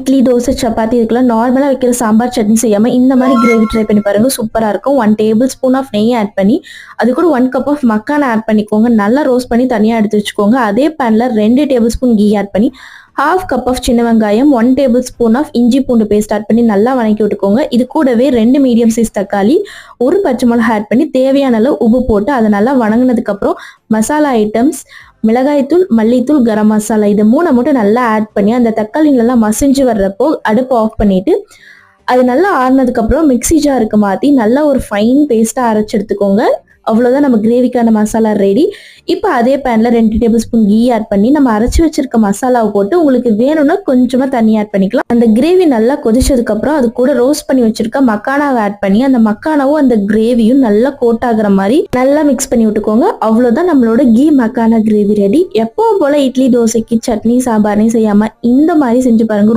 இட்லி, தோசை, சப்பாத்தி இதுக்கெல்லாம் நார்மலா வைக்கிற சாம்பார் சட்னி செய்யாம இந்த மாதிரி கிரேவி ட்ரை பண்ணி பாருங்க. சூப்பரா இருக்கும். 1 டேபிள் ஸ்பூன் ஆஃப் நெய் ஆட் பண்ணி அது கூட 1 கப் ஆஃப் மக்கான ஆட் பண்ணிக்கோங்க. நல்லா ரோஸ்ட் பண்ணி தனியா எடுத்து வச்சுக்கோங்க. அதே பேன்ல 2 டேபிள் ஸ்பூன் கீ ஆட் பண்ணி 1/2 கப் ஆஃப் சின்ன வெங்காயம், 1 டேபிள் ஸ்பூன் ஆஃப் இஞ்சி பூண்டு பேஸ்ட் ஆட் பண்ணி நல்லா வதக்கி விட்டுக்கோங்க. இது கூடவே 2 மீடியம் சைஸ் தக்காளி, 1 பச்சை மிளகாய் ஆட் பண்ணி தேவையான அளவு உப்பு போட்டு அதை நல்லா வணங்கினதுக்கு அப்புறம் மசாலா ஐட்டம்ஸ் மிளகாய்த்தூள், மல்லித்தூள், கரம் மசாலா இது 3 மட்டும் நல்லா ஆட் பண்ணி அந்த தக்காளி நல்லா மசிஞ்சு வர்றப்போ அடுப்பு ஆஃப் பண்ணிட்டு அது நல்லா ஆறுனதுக்கு அப்புறம் மிக்ஸி ஜாருக்கு மாற்றி நல்லா ஒரு ஃபைன் பேஸ்ட்டாக அரைச்சி எடுத்துக்கோங்க. அவ்வளோதான் நம்ம கிரேவிக்கான மசாலா ரெடி. இப்போ அதே பேனில் 2 டேபிள் ஸ்பூன் கீ ஆட் பண்ணி நம்ம அரைச்சி வச்சிருக்க மசாலாவை போட்டு உங்களுக்கு வேணும்னா கொஞ்சமாக தண்ணி ஆட் பண்ணிக்கலாம். அந்த கிரேவி நல்லா கொதிச்சதுக்கப்புறம் அது கூட ரோஸ்ட் பண்ணி வச்சிருக்க மக்கானாவை ஆட் பண்ணி அந்த மக்கானாவும் அந்த கிரேவியும் நல்லா கோட் ஆகுற மாதிரி நல்லா மிக்ஸ் பண்ணி விட்டுக்கோங்க. அவ்வளோதான் நம்மளோட கீ மக்கானா கிரேவி ரெடி. எப்பவும் போல இட்லி, தோசைக்கு சட்னி, சாம்பார்னே செய்யாமல் இந்த மாதிரி செஞ்சு பாருங்க.